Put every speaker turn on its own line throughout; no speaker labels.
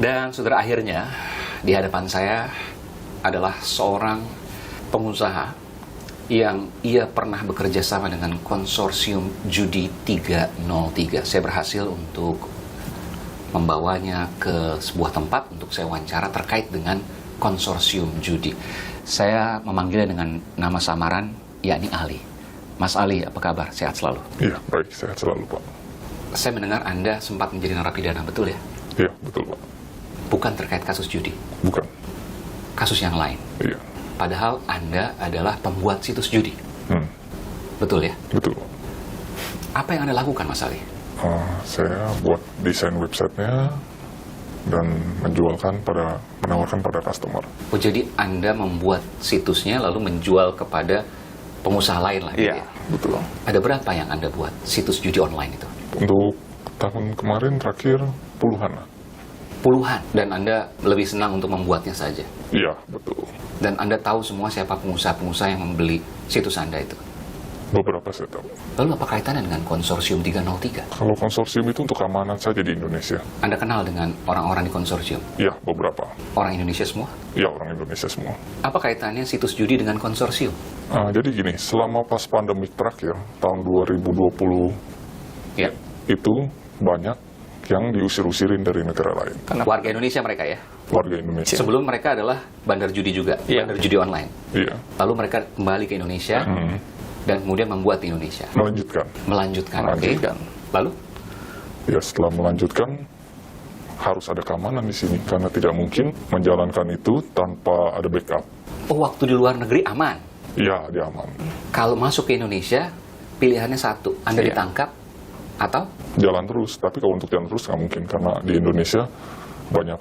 Dan saudara, akhirnya di hadapan saya adalah seorang pengusaha yang ia pernah bekerja sama dengan konsorsium judi 303. Saya berhasil untuk membawanya ke sebuah tempat untuk saya wawancara terkait dengan konsorsium judi. Saya memanggilnya dengan nama samaran, yakni Ali. Mas Ali, apa kabar? Sehat selalu?
Iya, baik. Sehat selalu, Pak.
Saya mendengar Anda sempat menjadi narapidana, betul ya?
Iya, betul, Pak.
Bukan terkait kasus judi?
Bukan.
Kasus yang lain?
Iya.
Padahal Anda adalah pembuat situs judi? Betul ya?
Betul, Pak.
Apa yang Anda lakukan, Mas Ali?
Saya buat desain websitenya dan menawarkan pada customer.
Oh, jadi Anda membuat situsnya lalu menjual kepada pengusaha lain lah, gitu
Iya,
ya?
betul.
Ada berapa yang Anda buat situs judi online itu?
Untuk tahun kemarin terakhir puluhan lah.
Puluhan? Dan Anda lebih senang untuk membuatnya saja?
Iya, betul.
Dan Anda tahu semua siapa pengusaha-pengusaha yang membeli situs Anda itu?
Beberapa saya tahu.
Lalu apa kaitannya dengan konsorsium 303?
Kalau konsorsium itu untuk keamanan saja di Indonesia.
Anda kenal dengan orang-orang di konsorsium?
Iya, beberapa.
Orang Indonesia semua?
Iya, orang Indonesia semua.
Apa kaitannya situs judi dengan konsorsium?
Jadi gini, selama pas pandemik terakhir, tahun 2020,
Ya.
itu banyak yang diusir-usirin dari negara lain.
Warga Indonesia mereka ya?
Warga Indonesia.
Sebelum mereka adalah bandar judi juga, bandar judi online.
Iya.
Lalu mereka kembali ke Indonesia dan kemudian membuat di Indonesia.
Melanjutkan.
Oke. Lalu?
Ya, setelah melanjutkan, harus ada keamanan di sini. Karena tidak mungkin menjalankan itu tanpa ada backup.
Oh, waktu di luar negeri aman?
Iya, dia aman.
Kalau masuk ke Indonesia, pilihannya satu. Anda ditangkap atau?
Jalan terus. Tapi kalau untuk jalan terus nggak mungkin. Karena di Indonesia banyak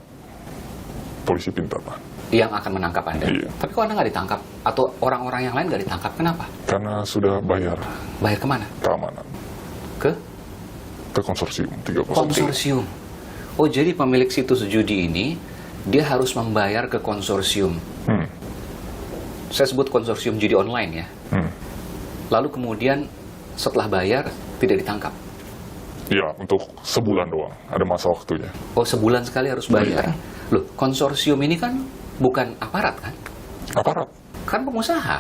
polisi pintar, Pak.
Yang akan menangkap Anda.
Iya.
Tapi kok Anda nggak ditangkap? Atau orang-orang yang lain nggak ditangkap? Kenapa?
Karena sudah bayar
Bayar kemana?
keamanan.
Ke
Konsorsium 303.
konsorsium. Oh, jadi pemilik situs judi ini, dia harus membayar ke konsorsium. Saya sebut konsorsium judi online ya. Lalu kemudian setelah bayar, tidak ditangkap.
Ya, untuk sebulan doang. Ada masa waktunya.
Oh, sebulan sekali harus bayar. Loh, konsorsium ini kan bukan aparat kan?
Aparat.
Kan pengusaha.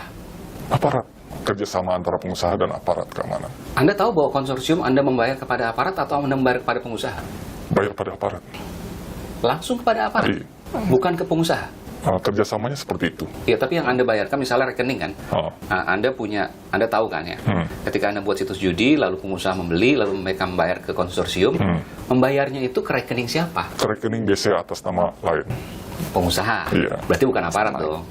Aparat. Kerjasama antara pengusaha dan aparat keamanan.
Anda tahu bahwa konsorsium Anda membayar kepada aparat atau Anda membayar kepada pengusaha?
Bayar pada aparat.
Langsung kepada aparat?
Iya.
Bukan ke pengusaha?
Kerjasamanya seperti itu.
Ya, tapi yang Anda bayarkan misalnya rekening kan?
Oh.
Nah, Anda tahu kan ya? Ketika Anda buat situs judi, lalu pengusaha membeli, lalu mereka membayar ke konsorsium, membayarnya itu ke rekening siapa?
Ke rekening biasanya atas nama lain.
Pengusaha.
Iya.
Berarti bukan aparat dong.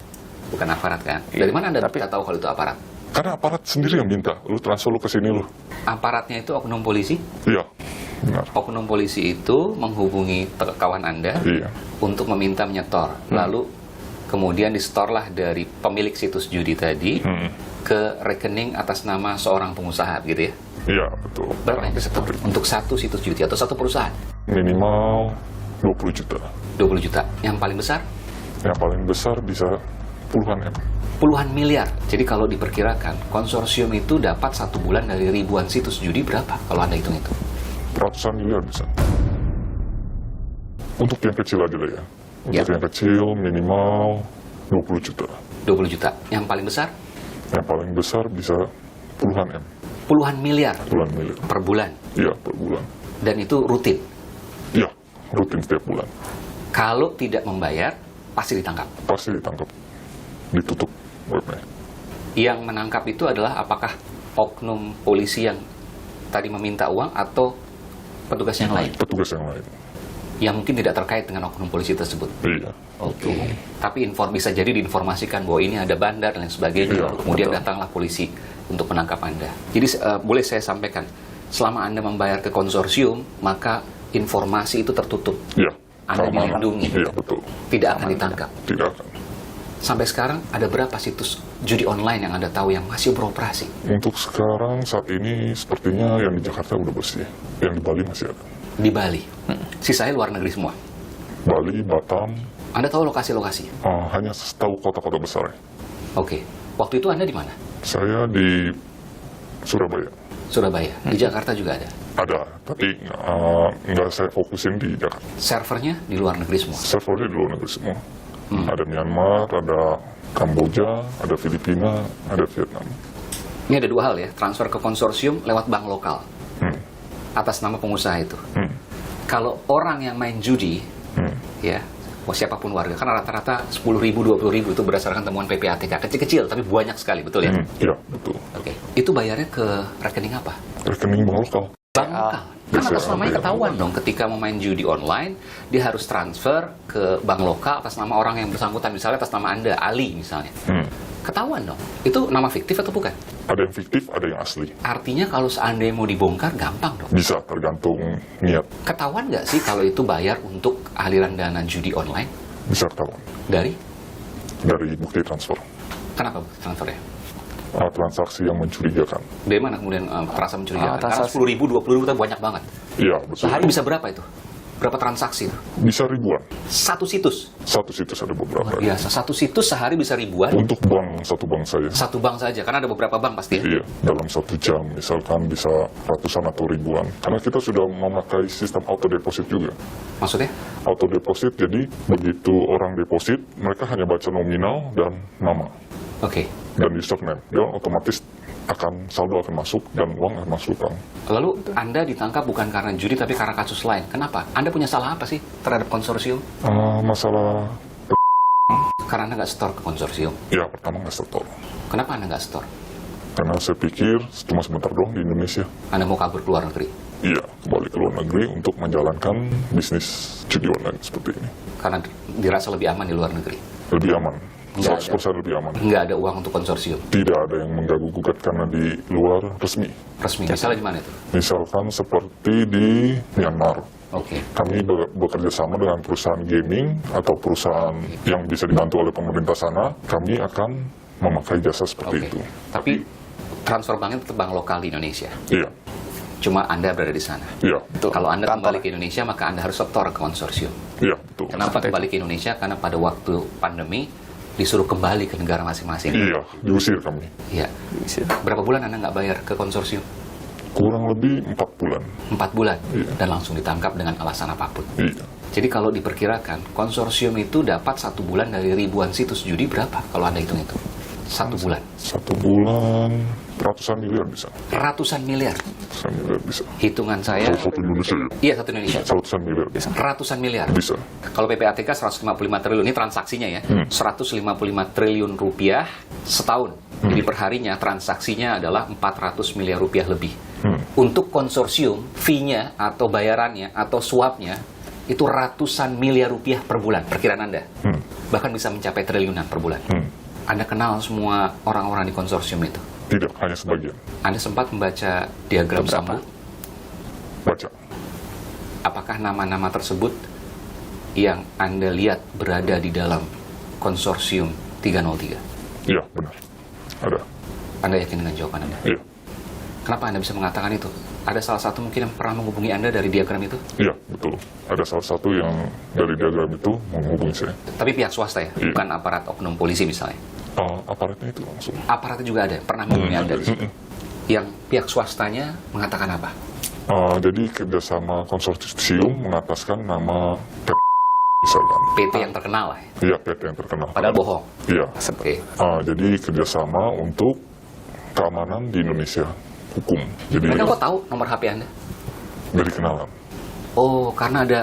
Bukan aparat kan? Dari mana Anda bisa tahu kalau itu aparat?
Karena aparat sendiri yang minta. Lu transfer lu ke sini lu.
Aparatnya itu oknum polisi?
Iya. Benar.
Oknum polisi itu menghubungi kawan Anda
Iya.
untuk meminta menyetor. Lalu kemudian disetorlah dari pemilik situs judi tadi ke rekening atas nama seorang pengusaha, gitu ya?
Iya, betul.
Berapa yang disetor untuk satu situs judi atau satu perusahaan?
Minimal 20 juta.
20 juta. Yang paling besar?
Yang paling besar bisa puluhan M.
Puluhan miliar. Jadi kalau diperkirakan, konsorsium itu dapat satu bulan dari ribuan situs judi berapa kalau Anda hitung itu?
Ratusan miliar bisa. Untuk yang kecil aja lah ya. Untuk
Ya.
yang kecil minimal 20 juta.
20 juta. Yang paling besar?
Yang paling besar bisa puluhan M.
Puluhan miliar
Puluhan miliar.
per bulan.
Iya, per bulan.
Dan itu rutin.
Iya, rutin setiap bulan.
Kalau tidak membayar, pasti ditangkap.
Pasti ditangkap. Ditutup webnya.
Yang menangkap itu adalah apakah oknum polisi yang tadi meminta uang atau petugas yang lain?
Petugas yang lain.
Yang mungkin tidak terkait dengan oknum polisi tersebut.
Iya.
Oke. Tapi bisa jadi diinformasikan bahwa ini ada bandar dan lain sebagainya.
Iya,
Lalu kemudian
betul.
datanglah polisi untuk menangkap Anda. Jadi boleh saya sampaikan, selama Anda membayar ke konsorsium, maka informasi itu tertutup.
Iya.
Anda
keamanan.
dilindungi.
Iya, betul.
Tidak akan ditangkap.
Tidak akan.
Sampai sekarang ada berapa situs judi online yang Anda tahu yang masih beroperasi?
Untuk sekarang, saat ini, sepertinya yang di Jakarta udah bersih. Yang di Bali masih ada.
Di Bali. Sisanya luar negeri semua.
Bali, Batam,
Anda tahu lokasi-lokasi?
hanya tahu kota-kota besar.
Oke. Waktu itu Anda di mana?
Saya di Surabaya.
Surabaya. Di Jakarta juga ada.
Ada, tapi nggak saya fokusin di Jakarta.
Servernya di luar negeri semua.
Servernya di luar negeri semua. Ada Myanmar, ada Kamboja, ada Filipina, ada Vietnam.
Ini ada dua hal ya, transfer ke konsorsium lewat bank lokal. Atas nama pengusaha itu. Kalau orang yang main judi, ya, siapapun warga, kan rata-rata 10.000, 20.000 itu berdasarkan temuan PPATK. Kecil-kecil, tapi banyak sekali, betul ya?
Iya, betul.
Oke. Itu bayarnya ke rekening apa?
Rekening bank lokal.
Bank lokal. Kan atas namanya ketahuan dong, ketika mau main judi online, dia harus transfer ke bank lokal atas nama orang yang bersangkutan. Misalnya atas nama Anda, Ali misalnya. Ketahuan dong. Itu nama fiktif atau bukan?
Ada yang fiktif, ada yang asli.
Artinya kalau seandainya mau dibongkar, gampang dong.
Bisa, tergantung niat.
Ketahuan nggak sih kalau itu bayar untuk aliran dana judi online?
Bisa ketahuan.
Dari
Bukti transfer.
kenapa transfernya?
Transaksi yang mencurigakan.
Dari mana kemudian terasa mencurigakan? Karena
transaksi.
10.000, 20.000 itu banyak banget.
Iya, betul.
Sehari bisa berapa itu? Berapa transaksi itu?
Bisa ribuan.
Satu situs.
Satu situs ada beberapa.
Luar biasa. Satu situs sehari bisa ribuan.
Untuk satu bank saya.
Satu bank saja, karena ada beberapa bank pasti ya.
Iya, dalam 1 jam misalkan bisa ratusan atau ribuan. Karena kita sudah memakai sistem auto deposit juga.
Maksudnya?
Auto deposit, jadi begitu orang deposit, mereka hanya baca nominal dan nama.
Oke.
Dan username. Dia otomatis saldo akan masuk dan uang akan masuk.
Lalu Anda ditangkap bukan karena judi tapi karena kasus lain. Kenapa? Anda punya salah apa sih terhadap konsorsium?
Masalah,
Karena Anda nggak store ke konsorsium.
ya pertama nggak setor.
Kenapa Anda nggak store?
Karena saya pikir cuma sebentar doang di Indonesia.
Anda mau kabur ke luar negeri.
Iya, kembali ke luar negeri untuk menjalankan bisnis judi online seperti ini.
Karena dirasa lebih aman di luar negeri.
Lebih aman.
Nggak
100% lebih aman.
Nggak ada uang untuk konsorsium.
Tidak ada yang mengganggu-gugat karena di luar resmi.
Resmi. Misalnya di mana itu?
Misalkan seperti di Myanmar.
Oke.
Kami bekerja sama dengan perusahaan gaming atau perusahaan yang bisa dibantu oleh pemerintah sana. Kami akan memakai jasa seperti itu.
Tapi transfer banknya tetap bank lokal di Indonesia.
Iya,
Cuma Anda berada di sana.
iya,
Betul.
Kalau Anda
Kantor.
kembali ke Indonesia, maka Anda harus setor ke konsorsium.
iya, betul.
Kenapa kembali ke Indonesia? Karena pada waktu pandemi disuruh kembali ke negara masing-masing.
Iya, diusir kami.
Iya. Berapa bulan Anda nggak bayar ke konsorsium?
Kurang lebih 4 bulan.
4 bulan.
Iya.
Dan langsung ditangkap dengan alasan apapun.
Iya.
Jadi kalau diperkirakan, konsorsium itu dapat 1 bulan dari ribuan situs judi berapa kalau Anda hitung itu? 1 bulan.
1 bulan ratusan miliar bisa.
Ratusan miliar.
Ratusan miliar bisa.
Hitungan saya,
Kalau satu Indonesia ya.
iya satu Indonesia.
Ratusan miliar bisa.
Ratusan miliar.
Bisa.
Kalau PPATK 155 triliun, ini transaksinya ya. 155 triliun rupiah setahun. Jadi perharinya transaksinya adalah 400 miliar rupiah lebih. Untuk konsorsium, fee-nya atau bayarannya atau suapnya itu ratusan miliar rupiah per bulan, perkiraan Anda. Bahkan bisa mencapai triliunan per bulan. Anda kenal semua orang-orang di konsorsium itu?
Tidak, hanya sebagian.
Anda sempat membaca diagram
Beberapa.
Sambu?
Baca.
Apakah nama-nama tersebut yang Anda lihat berada di dalam konsorsium 303?
Iya, benar. Ada.
Anda yakin dengan jawaban Anda?
Iya.
Kenapa Anda bisa mengatakan itu? Ada salah satu mungkin yang pernah menghubungi Anda dari diagram itu?
Iya, betul. Ada salah satu yang dari diagram itu menghubungi saya.
Tapi pihak swasta ya?
Iya.
Bukan aparat oknum polisi misalnya?
Aparatnya itu langsung.
Aparatnya juga ada, pernah menghubungi Anda di situ? Yang pihak swastanya mengatakan apa?
Jadi kerjasama konsorsium mengataskan nama PT, misalkan.
PT yang terkenal lah ya?
Iya, PT yang terkenal.
Padahal bohong?
Iya.
Oke.
Jadi kerjasama untuk keamanan di Indonesia, hukum. Jadi
Mereka kok tahu nomor HP Anda?
dari kenalan.
Oh, karena ada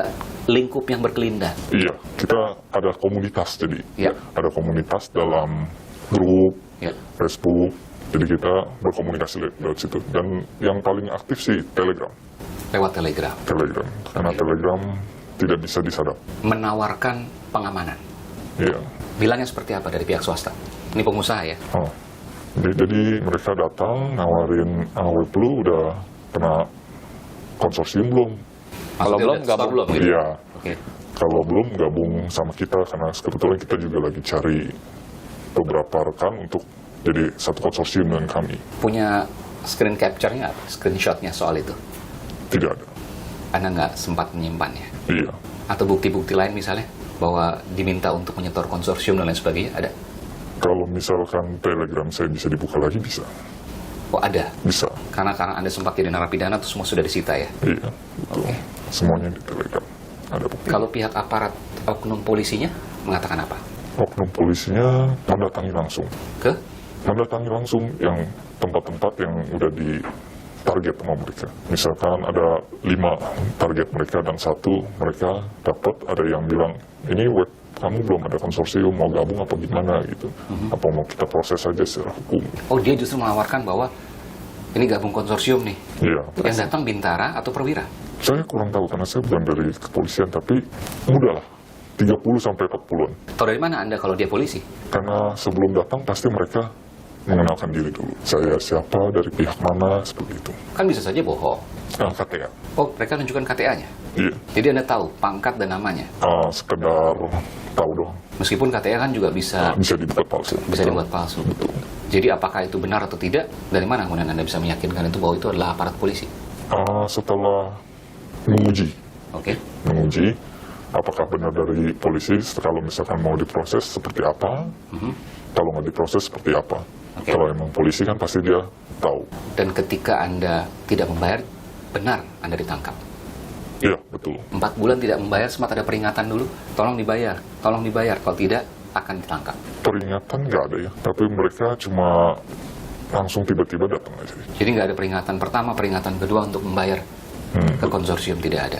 lingkup yang berkelindan.
Iya, kita ada komunitas jadi.
Iya.
Ada komunitas dalam grup,
Ya.
Facebook. Jadi kita berkomunikasi lewat situ. Dan yang paling aktif sih Telegram.
Lewat Telegram.
Telegram. Karena Telegram tidak bisa disadap.
Menawarkan pengamanan.
Iya.
Bilangnya seperti apa dari pihak swasta? Ini pengusaha ya?
Jadi mereka datang nawarin, Weblu udah kena konsorsium belum?
Kalau belum,
Maksudnya
gabung.
belum gitu?
Iya.
Oke.
Kalau belum gabung sama kita karena kebetulan kita juga lagi cari beberapa rekan untuk jadi satu konsorsium dengan kami.
Punya screen capture-nya apa? Screenshot-nya soal itu?
Tidak ada.
Anda nggak sempat menyimpannya?
Iya.
Atau bukti-bukti lain misalnya? Bahwa diminta untuk menyetor konsorsium dan lain sebagainya? Ada?
Kalau misalkan Telegram saya bisa dibuka lagi bisa.
Oh, ada?
Bisa.
Karena Anda sempat jadi narapidana, itu semua sudah disita ya?
Iya, betul. Semuanya ditelegram. Ada bukti.
Kalau pihak aparat oknum polisinya mengatakan apa?
Oknum polisinya mendatangi langsung. Mendatangi langsung yang tempat-tempat yang udah di target sama mereka. Misalkan ada 5 target mereka dan 1 mereka dapat, ada yang bilang, ini web kamu belum ada konsorsium, mau gabung apa gimana gitu. Apa mau kita proses saja secara hukum.
Oh, dia justru menawarkan bahwa ini gabung konsorsium nih.
Iya.
Yang datang Bintara atau Perwira?
Saya kurang tahu karena saya bukan dari kepolisian, tapi mudah lah. 30-40an.
Tahu dari mana Anda kalau dia polisi?
Karena sebelum datang pasti mereka mengenalkan diri dulu. Saya siapa, dari pihak mana, seperti itu.
Kan bisa saja bohong.
KTA.
Oh, mereka tunjukkan KTA-nya?
Iya.
Jadi Anda tahu pangkat dan namanya?
Sekedar tahu doang.
Meskipun KTA kan juga bisa
dibuat palsu.
Bisa dibuat palsu.
Betul.
Jadi apakah itu benar atau tidak? Dari mana kemudian Anda bisa meyakinkan itu bahwa itu adalah aparat polisi?
Setelah menguji.
Oke.
Menguji apakah benar dari polisi, kalau misalkan mau diproses seperti apa, kalau nggak diproses seperti apa.
Okay.
Kalau emang polisi kan pasti dia tahu.
Dan ketika Anda tidak membayar, benar Anda ditangkap?
Iya, betul.
4 bulan tidak membayar, sempat ada peringatan dulu, tolong dibayar, kalau tidak akan ditangkap.
Peringatan nggak ada ya, tapi mereka cuma langsung tiba-tiba datang aja.
Jadi nggak ada peringatan pertama, peringatan kedua untuk membayar ke konsorsium, tidak ada?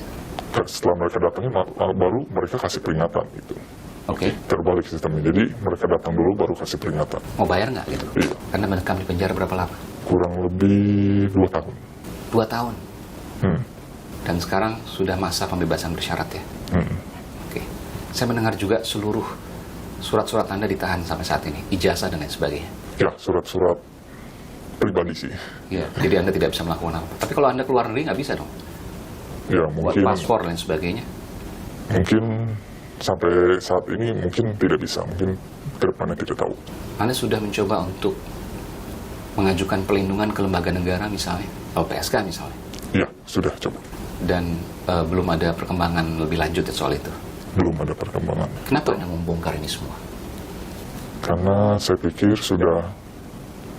Setelah mereka datangnya baru mereka kasih peringatan gitu.
Oke.
Terbalik sistemnya, jadi mereka datang dulu baru kasih peringatan.
Mau bayar nggak gitu?
Iya.
Karena mendekam di penjara berapa lama?
Kurang lebih 2 tahun.
2 tahun?
Hmm.
Dan sekarang sudah masa pembebasan bersyarat ya? Oke. Saya mendengar juga seluruh surat-surat Anda ditahan sampai saat ini, ijazah dan lain sebagainya.
Ya, surat-surat pribadi sih.
Ya, jadi Anda tidak bisa melakukan apa. Tapi kalau Anda keluar negeri nggak bisa dong?
Ya,
Buat
mungkin
paspor dan lain sebagainya.
mungkin sampai saat ini mungkin tidak bisa, mungkin ke depannya tidak tahu.
Anda sudah mencoba untuk mengajukan pelindungan ke lembaga negara misalnya, LPSK misalnya,
Ya, sudah coba.
dan belum ada perkembangan lebih lanjut soal itu.
Belum ada perkembangan.
Kenapa Anda membongkar ini semua?
Karena saya pikir sudah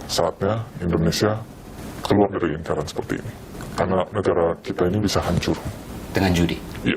saatnya Indonesia keluar dari lingkaran seperti ini. Karena negara kita ini bisa hancur.
Dengan judi?
Iya.